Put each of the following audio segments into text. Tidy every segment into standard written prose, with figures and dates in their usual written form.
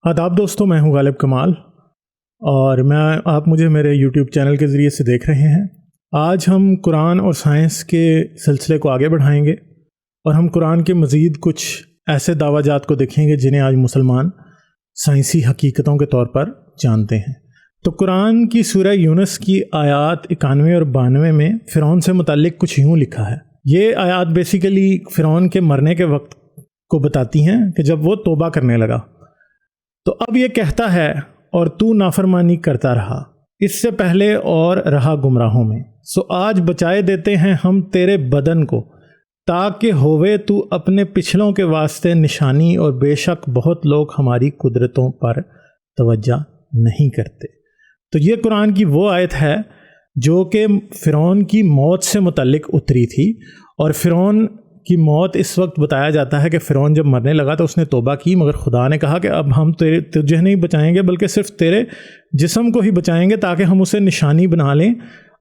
آداب دوستوں، میں ہوں غالب کمال اور آپ مجھے میرے یوٹیوب چینل کے ذریعے سے دیکھ رہے ہیں۔ آج ہم قرآن اور سائنس کے سلسلے کو آگے بڑھائیں گے اور ہم قرآن کے مزید کچھ ایسے دعویٰ جات کو دیکھیں گے جنہیں آج مسلمان سائنسی حقیقتوں کے طور پر جانتے ہیں۔ تو قرآن کی سورہ یونس کی آیات 91 اور 92 میں فرعون سے متعلق کچھ یوں لکھا ہے۔ یہ آیات بیسیکلی فرعون کے مرنے کے وقت کو بتاتی ہیں کہ جب وہ توبہ کرنے لگا۔ تو اب یہ کہتا ہے اور تو نافرمانی کرتا رہا اس سے پہلے اور رہا گمراہوں میں، سو آج بچائے دیتے ہیں ہم تیرے بدن کو تاکہ ہوئے تو اپنے پچھلوں کے واسطے نشانی، اور بے شک بہت لوگ ہماری قدرتوں پر توجہ نہیں کرتے۔ تو یہ قرآن کی وہ آیت ہے جو کہ فرعون کی موت سے متعلق اتری تھی، اور فرعون کی موت اس وقت بتایا جاتا ہے کہ فرعون جب مرنے لگا تو اس نے توبہ کی، مگر خدا نے کہا کہ اب ہم تجھے نہیں بچائیں گے بلکہ صرف تیرے جسم کو ہی بچائیں گے تاکہ ہم اسے نشانی بنا لیں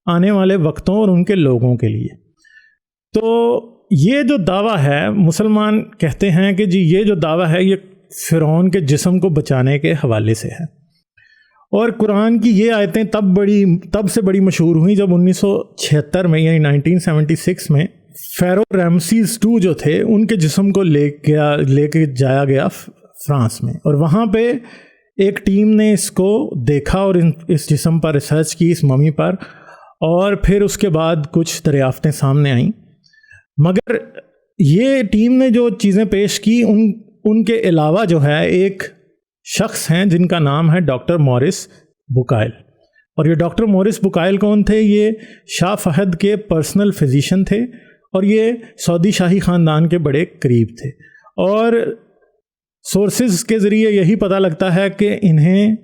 آنے والے وقتوں اور ان کے لوگوں کے لیے۔ تو یہ جو دعویٰ ہے، مسلمان کہتے ہیں کہ جی یہ جو دعویٰ ہے یہ فرعون کے جسم کو بچانے کے حوالے سے ہے، اور قرآن کی یہ آیتیں تب سے بڑی مشہور ہوئیں جب 1976 میں یعنی 1976 میں فیرو رامسیز II جو تھے ان کے جسم کو لے کے جایا گیا فرانس میں، اور وہاں پہ ایک ٹیم نے اس کو دیکھا اور اس جسم پر ریسرچ کی، اس ممی پر، اور پھر اس کے بعد کچھ دریافتیں سامنے آئیں۔ مگر یہ ٹیم نے جو چیزیں پیش کی ان کے علاوہ جو ہے ایک شخص ہیں جن کا نام ہے ڈاکٹر مورس بکائل۔ اور یہ ڈاکٹر مورس بکائل کون تھے؟ یہ شاہ فہد کے پرسنل فزیشین تھے، اور یہ سعودی شاہی خاندان کے بڑے قریب تھے، اور سورسز کے ذریعے یہی پتہ لگتا ہے کہ انہیں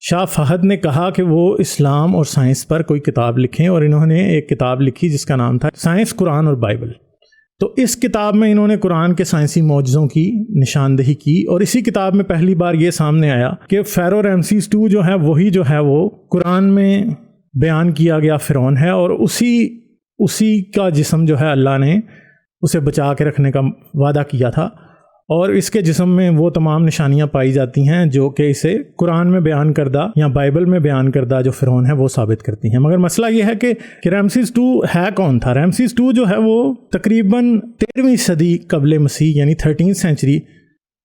شاہ فہد نے کہا کہ وہ اسلام اور سائنس پر کوئی کتاب لکھیں، اور انہوں نے ایک کتاب لکھی جس کا نام تھا سائنس، قرآن اور بائبل۔ تو اس کتاب میں انہوں نے قرآن کے سائنسی معجزوں کی نشاندہی کی، اور اسی کتاب میں پہلی بار یہ سامنے آیا کہ فیرو رامسیز II جو ہے وہی جو ہے وہ قرآن میں بیان کیا گیا فرعون ہے، اور اسی کا جسم جو ہے اللہ نے اسے بچا کے رکھنے کا وعدہ کیا تھا، اور اس کے جسم میں وہ تمام نشانیاں پائی جاتی ہیں جو کہ اسے قرآن میں بیان کردہ یا بائبل میں بیان کردہ جو فرعون ہے وہ ثابت کرتی ہیں۔ مگر مسئلہ یہ ہے کہ رامسیز II ہے کون تھا؟ رامسیز II جو ہے وہ تقریباً 13ویں صدی قبل مسیح یعنی 13th century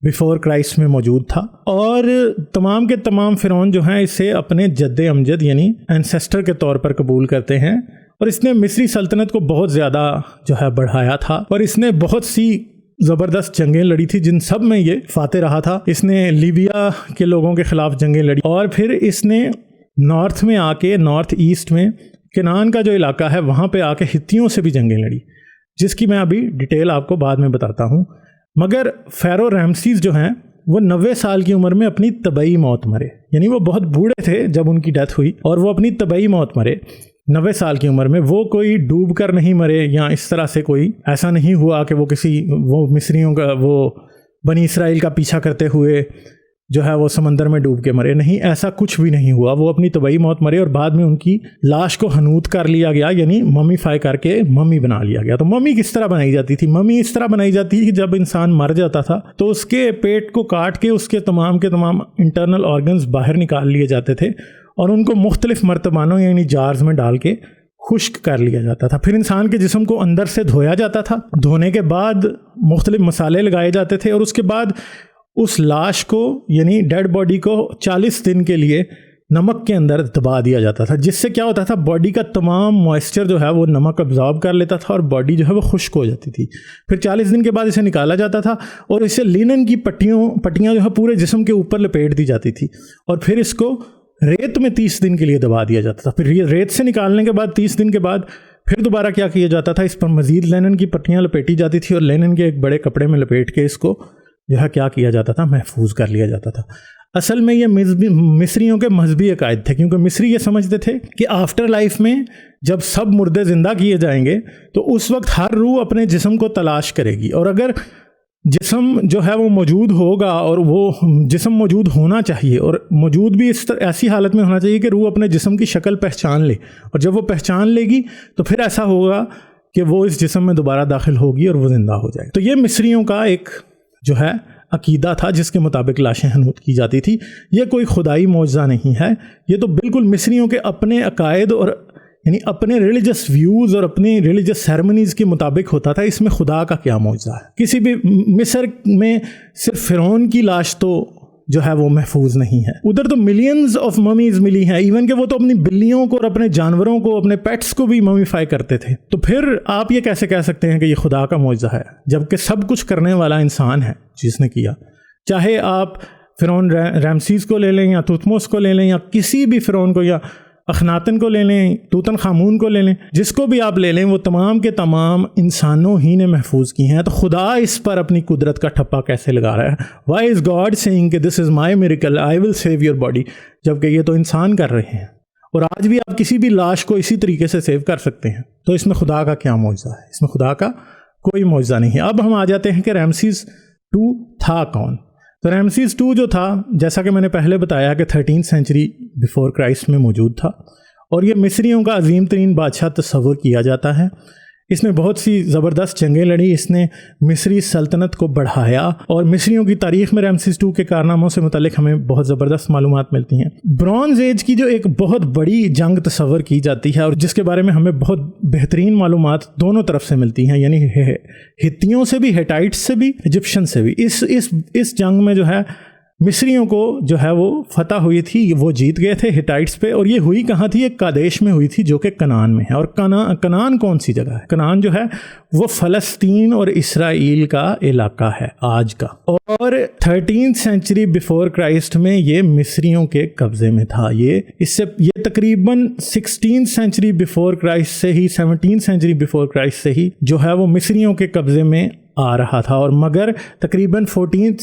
بیفور کرائسٹ میں موجود تھا، اور تمام کے تمام فرعون جو ہیں اسے اپنے جد امجد یعنی اینسیسٹر کے طور پر قبول کرتے ہیں، اور اس نے مصری سلطنت کو بہت زیادہ جو ہے بڑھایا تھا، اور اس نے بہت سی زبردست جنگیں لڑی تھی جن سب میں یہ فاتح رہا تھا۔ اس نے لیبیا کے لوگوں کے خلاف جنگیں لڑی، اور پھر اس نے نارتھ میں آ کے نارتھ ایسٹ میں کنعان کا جو علاقہ ہے وہاں پہ آ کے ہتھیوں سے بھی جنگیں لڑی، جس کی میں ابھی ڈیٹیل آپ کو بعد میں بتاتا ہوں۔ مگر فیرو رامسیز جو ہیں وہ 90 سال کی عمر میں اپنی طبعی موت مرے، یعنی وہ بہت بوڑھے تھے جب ان کی ڈیتھ ہوئی، اور وہ اپنی طبعی موت مرے 90 سال کی عمر میں۔ وہ کوئی ڈوب کر نہیں مرے، یا اس طرح سے کوئی ایسا نہیں ہوا کہ وہ مصریوں کا وہ بنی اسرائیل کا پیچھا کرتے ہوئے جو ہے وہ سمندر میں ڈوب کے مرے، نہیں، ایسا کچھ بھی نہیں ہوا۔ وہ اپنی طبعی موت مرے، اور بعد میں ان کی لاش کو حنوط کر لیا گیا، یعنی ممیفائی کر کے ممی بنا لیا گیا۔ تو ممی کس طرح بنائی جاتی تھی؟ ممی اس طرح بنائی جاتی تھی کہ جب انسان مر جاتا تھا تو اس کے پیٹ کو کاٹ کے اس کے تمام انٹرنل آرگنز باہر نکال لیے جاتے تھے، اور ان کو مختلف مرتبانوں یعنی جارز میں ڈال کے خشک کر لیا جاتا تھا۔ پھر انسان کے جسم کو اندر سے دھویا جاتا تھا، دھونے کے بعد مختلف مسالے لگائے جاتے تھے، اور اس کے بعد اس لاش کو یعنی ڈیڈ باڈی کو 40 دن کے لیے نمک کے اندر دبا دیا جاتا تھا، جس سے کیا ہوتا تھا، باڈی کا تمام موئسچر جو ہے وہ نمک ابزارب کر لیتا تھا، اور باڈی جو ہے وہ خشک ہو جاتی تھی۔ پھر 40 دن کے بعد اسے نکالا جاتا تھا، اور اسے لینن کی پٹیاں جو ہے پورے جسم کے اوپر لپیٹ دی جاتی تھی، اور پھر اس کو ریت میں 30 دن کے لیے دبا دیا جاتا تھا۔ پھر ریت سے نکالنے کے بعد 30 دن کے بعد پھر دوبارہ کیا کیا جاتا تھا، اس پر مزید لینن کی پٹیاں لپیٹی جاتی تھی، اور لینن کے ایک بڑے کپڑے میں لپیٹ کے اس کو جو ہے کیا کیا جاتا تھا، محفوظ کر لیا جاتا تھا۔ اصل میں یہ مصریوں کے مذہبی عقائد تھے، کیونکہ مصری یہ سمجھتے تھے کہ آفٹر لائف میں جب سب مردے زندہ کیے جائیں گے تو اس وقت ہر روح اپنے جسم کو تلاش کرے گی، اور اگر جسم جو ہے وہ موجود ہوگا، اور وہ جسم موجود ہونا چاہیے، اور موجود بھی ایسی حالت میں ہونا چاہیے کہ روح اپنے جسم کی شکل پہچان لے، اور جب وہ پہچان لے گی تو پھر ایسا ہوگا کہ وہ اس جسم میں دوبارہ داخل ہوگی اور وہ زندہ ہو جائے۔ تو یہ مصریوں کا ایک جو ہے عقیدہ تھا جس کے مطابق لاشیں حنوط کی جاتی تھی. یہ کوئی خدائی معجزہ نہیں ہے، یہ تو بالکل مصریوں کے اپنے عقائد اور یعنی اپنے ریلیجس ویوز اور اپنی ریلیجس سیرمنیز کے مطابق ہوتا تھا. اس میں خدا کا کیا معجزہ ہے؟ کسی بھی مصر میں صرف فرعون کی لاش تو جو ہے وہ محفوظ نہیں ہے، ادھر تو ملینز آف ممیز ملی ہیں، ایون کہ وہ تو اپنی بلیوں کو اور اپنے جانوروں کو، اپنے پیٹس کو بھی ممیفائی کرتے تھے. تو پھر آپ یہ کیسے کہہ سکتے ہیں کہ یہ خدا کا معجزہ ہے جبکہ سب کچھ کرنے والا انسان ہے جس نے کیا؟ چاہے آپ فرعون رامسیس کو لے لیں یا توتموس کو لے لیں یا کسی بھی فرعون کو، یا اخناتن کو لے لیں، توتن خامون کو لے لیں، جس کو بھی آپ لے لیں، وہ تمام کے تمام انسانوں ہی نے محفوظ کی ہیں. تو خدا اس پر اپنی قدرت کا ٹھپا کیسے لگا رہا ہے؟ وائی از گاڈ سیئنگ کہ this is my miracle I will save your body, جبکہ یہ تو انسان کر رہے ہیں. اور آج بھی آپ کسی بھی لاش کو اسی طریقے سے سیو کر سکتے ہیں. تو اس میں خدا کا کیا معجزہ ہے؟ اس میں خدا کا کوئی معجزہ نہیں ہے. اب ہم آ جاتے ہیں کہ رامسیس 2 تھا کون؟ تو رامسیس 2 جو تھا، جیسا کہ میں نے پہلے بتایا کہ 13 سینچری بیفور کرائسٹ میں موجود تھا، اور یہ مصریوں کا عظیم ترین بادشاہ تصور کیا جاتا ہے. اس نے بہت سی زبردست جنگیں لڑی، اس نے مصری سلطنت کو بڑھایا، اور مصریوں کی تاریخ میں رامسیس 2 کے کارناموں سے متعلق ہمیں بہت زبردست معلومات ملتی ہیں. برونز ایج کی جو ایک بہت بڑی جنگ تصور کی جاتی ہے اور جس کے بارے میں ہمیں بہت بہترین معلومات دونوں طرف سے ملتی ہیں، یعنی ہتھیوں سے بھی، ہیٹائٹس سے بھی، ایجپشن سے بھی. اس جنگ میں جو ہے مصریوں کو جو ہے وہ فتح ہوئی تھی، وہ جیت گئے تھے ہٹائٹس پہ. اور یہ ہوئی کہاں تھی؟ ایک قادیش میں ہوئی تھی جو کہ کنعان میں ہے. اور کنعان کون سی جگہ ہے؟ کنعان جو ہے وہ فلسطین اور اسرائیل کا علاقہ ہے آج کا. اور 13 سینچری بیفور کرائسٹ میں یہ مصریوں کے قبضے میں تھا. یہ تقریباً 16 سینچری بیفور کرائسٹ سے ہی، 17 سینچری بیفور کرائسٹ سے ہی جو ہے وہ مصریوں کے قبضے میں آ رہا تھا. اور مگر تقریباً 15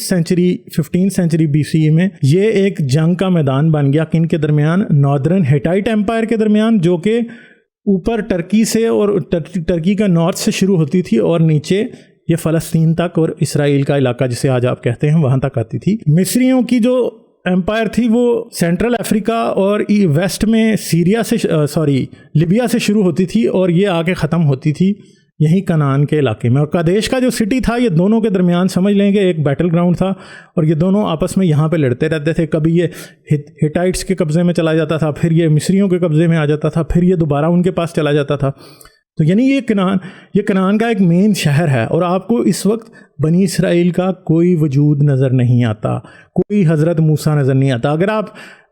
سینچری بی سی میں یہ ایک جنگ کا میدان بن گیا. کن کے درمیان؟ ناردرن ہیٹائٹ امپائر کے درمیان، جو کہ اوپر ٹرکی سے اور ٹرکی کا نارتھ سے شروع ہوتی تھی اور نیچے یہ فلسطین تک اور اسرائیل کا علاقہ جسے آج آپ کہتے ہیں وہاں تک آتی تھی. مصریوں کی جو امپائر تھی وہ سینٹرل افریقہ اور ویسٹ میں لیبیا سے شروع ہوتی تھی اور یہ آ کے ختم ہوتی تھی یہیں کنعان کے علاقے میں. اور قادیش کا جو سٹی تھا یہ دونوں کے درمیان سمجھ لیں کہ ایک بیٹل گراؤنڈ تھا، اور یہ دونوں آپس میں یہاں پہ لڑتے رہتے تھے. کبھی یہ ہٹائٹس کے قبضے میں چلا جاتا تھا، پھر یہ مصریوں کے قبضے میں آ جاتا تھا، پھر یہ دوبارہ ان کے پاس چلا جاتا تھا. تو یعنی یہ کنعان کا ایک مین شہر ہے. اور آپ کو اس وقت بنی اسرائیل کا کوئی وجود نظر نہیں آتا، کوئی حضرت موسیٰ نظر نہیں آتا. اگر آپ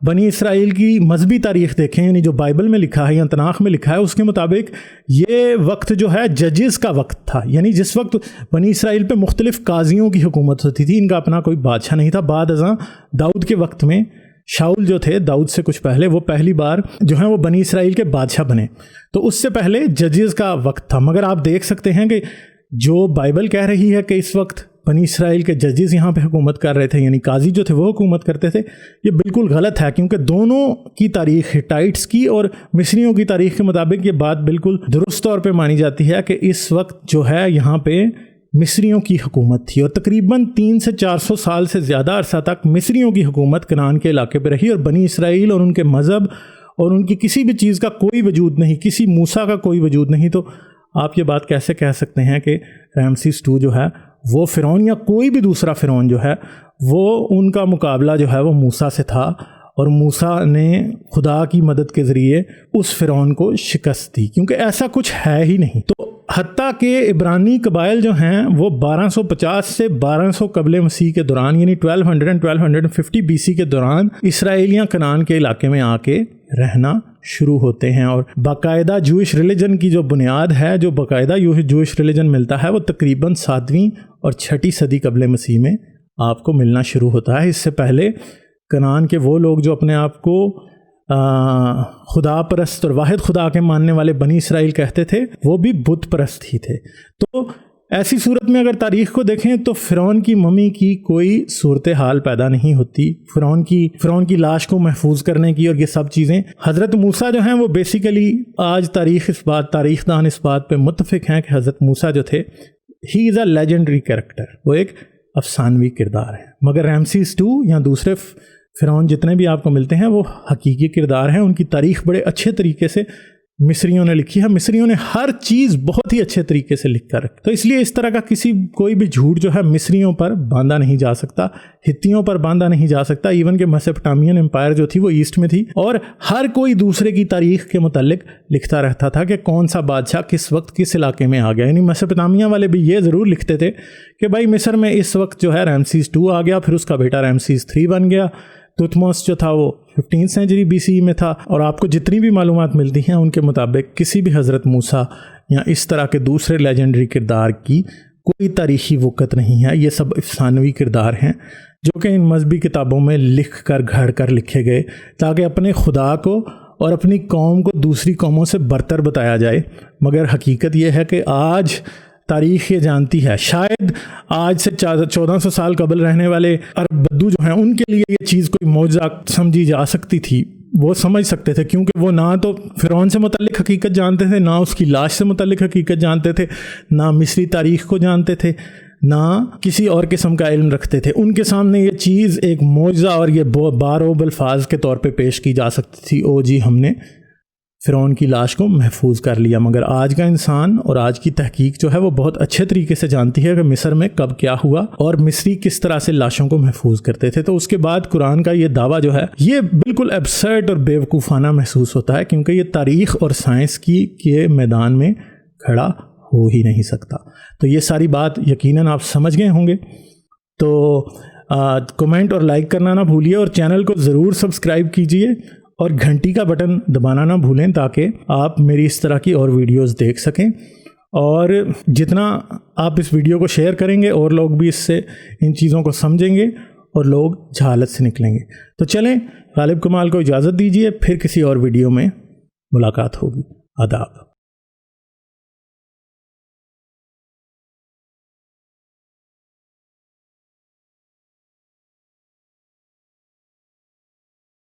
بنی اسرائیل کی مذہبی تاریخ دیکھیں، یعنی جو بائبل میں لکھا ہے یا تناخ میں لکھا ہے، اس کے مطابق یہ وقت جو ہے ججز کا وقت تھا. یعنی جس وقت بنی اسرائیل پہ مختلف قاضیوں کی حکومت ہوتی تھی، ان کا اپنا کوئی بادشاہ نہیں تھا. بعد ازاں داؤد کے وقت میں شاؤل جو تھے داؤد سے کچھ پہلے، وہ پہلی بار جو ہیں وہ بنی اسرائیل کے بادشاہ بنے. تو اس سے پہلے ججز کا وقت تھا. مگر آپ دیکھ سکتے ہیں کہ جو بائبل کہہ رہی ہے کہ اس وقت بنی اسرائیل کے ججز یہاں پہ حکومت کر رہے تھے، یعنی قاضی جو تھے وہ حکومت کرتے تھے، یہ بالکل غلط ہے. کیونکہ دونوں کی تاریخ، ہٹائٹس کی اور مصریوں کی تاریخ کے مطابق یہ بات بالکل درست طور پہ مانی جاتی ہے کہ اس وقت جو ہے یہاں پہ مصریوں کی حکومت تھی. اور تقریباً 300 سے 400 سال سے زیادہ عرصہ تک مصریوں کی حکومت کنعان کے علاقے پہ رہی. اور بنی اسرائیل اور ان کے مذہب اور ان کی کسی بھی چیز کا کوئی وجود نہیں، کسی موسیٰ کا کوئی وجود نہیں. تو آپ یہ بات کیسے کہہ سکتے ہیں کہ رامسیس 2 جو ہے وہ فرعون یا کوئی بھی دوسرا فرعون جو ہے وہ ان کا مقابلہ جو ہے وہ موسیٰ سے تھا، اور موسیٰ نے خدا کی مدد کے ذریعے اس فرعون کو شکست دی؟ کیونکہ ایسا کچھ ہے ہی نہیں. تو حتیٰ کہ عبرانی قبائل جو ہیں وہ 1250 سے 1200 قبل مسیح کے دوران، یعنی 1250 بی سی کے دوران اسرائیلیاں کنعان کے علاقے میں آ کے رہنا شروع ہوتے ہیں. اور باقاعدہ جوئش ریلیجن کی جو بنیاد ہے، جو باقاعدہ جوئش ریلیجن ملتا ہے، وہ تقریباً 7ویں اور 6ٹھی صدی قبل مسیح میں آپ کو ملنا شروع ہوتا ہے. اس سے پہلے کنعان کے وہ لوگ جو اپنے آپ کو خدا پرست اور واحد خدا کے ماننے والے بنی اسرائیل کہتے تھے، وہ بھی بت پرست ہی تھے. تو ایسی صورت میں اگر تاریخ کو دیکھیں تو فرعون کی ممی کی کوئی صورتحال پیدا نہیں ہوتی. فرعون کی لاش کو محفوظ کرنے کی اور یہ سب چیزیں. حضرت موسیٰ جو ہیں وہ بیسیکلی آج تاریخ دان اس بات پہ متفق ہیں کہ حضرت موسیٰ جو تھے ہی از اے لیجنڈری کریکٹر، وہ ایک افسانوی کردار ہے. مگر رامسیس 2 یا دوسرے فرعون جتنے بھی آپ کو ملتے ہیں وہ حقیقی کردار ہیں. ان کی تاریخ بڑے اچھے طریقے سے مصریوں نے لکھی ہے. مصریوں نے ہر چیز بہت ہی اچھے طریقے سے لکھ کر رکھی. تو اس لیے اس طرح کا کوئی بھی جھوٹ جو ہے مصریوں پر باندھا نہیں جا سکتا, ہتھیوں پر باندھا نہیں جا سکتا. ایون کہ میسوپوٹامیان امپائر جو تھی وہ ایسٹ میں تھی, اور ہر کوئی دوسرے کی تاریخ کے متعلق لکھتا رہتا تھا کہ کون سا بادشاہ کس وقت کس علاقے میں آ گیا. یعنی میسوپوٹامیہ والے بھی یہ ضرور لکھتے تھے کہ بھائی مصر میں اس وقت جو ہے رامسیس II آ گیا, پھر اس کا بیٹا رامسیس III بن گیا. تتموس جو تھا وہ 15 سینچری BCE میں تھا. اور آپ کو جتنی بھی معلومات ملتی ہیں ان کے مطابق کسی بھی حضرت موسیٰ یا اس طرح کے دوسرے لیجنڈری کردار کی کوئی تاریخی وقت نہیں ہے. یہ سب افسانوی کردار ہیں جو کہ ان مذہبی کتابوں میں لکھ کر گھڑ کر لکھے گئے تاکہ اپنے خدا کو اور اپنی قوم کو دوسری قوموں سے برتر بتایا جائے. مگر حقیقت یہ ہے کہ آج تاریخ یہ جانتی ہے, شاید آج سے 1400 سال قبل رہنے والے عرب بدو جو ہیں ان کے لیے یہ چیز کوئی معجزہ سمجھی جا سکتی تھی. وہ سمجھ سکتے تھے کیونکہ وہ نہ تو فرعون سے متعلق حقیقت جانتے تھے, نہ اس کی لاش سے متعلق حقیقت جانتے تھے, نہ مصری تاریخ کو جانتے تھے, نہ کسی اور قسم کا علم رکھتے تھے. ان کے سامنے یہ چیز ایک معجزہ اور یہ باروب الفاظ کے طور پہ پیش کی جا سکتی تھی, او جی ہم نے فرعون کی لاش کو محفوظ کر لیا. مگر آج کا انسان اور آج کی تحقیق جو ہے وہ بہت اچھے طریقے سے جانتی ہے کہ مصر میں کب کیا ہوا اور مصری کس طرح سے لاشوں کو محفوظ کرتے تھے. تو اس کے بعد قرآن کا یہ دعویٰ جو ہے یہ بالکل ایبسرڈ اور بیوقوفانہ محسوس ہوتا ہے, کیونکہ یہ تاریخ اور سائنس کے میدان میں کھڑا ہو ہی نہیں سکتا. تو یہ ساری بات یقیناً آپ سمجھ گئے ہوں گے. تو کمنٹ اور لائک کرنا نہ بھولیے, اور چینل کو ضرور سبسکرائب کیجئے اور گھنٹی کا بٹن دبانا نہ بھولیں تاکہ آپ میری اس طرح کی اور ویڈیوز دیکھ سکیں. اور جتنا آپ اس ویڈیو کو شیئر کریں گے اور لوگ بھی اس سے ان چیزوں کو سمجھیں گے اور لوگ جہالت سے نکلیں گے. تو چلیں غالب کمال کو اجازت دیجیے, پھر کسی اور ویڈیو میں ملاقات ہوگی. آداب.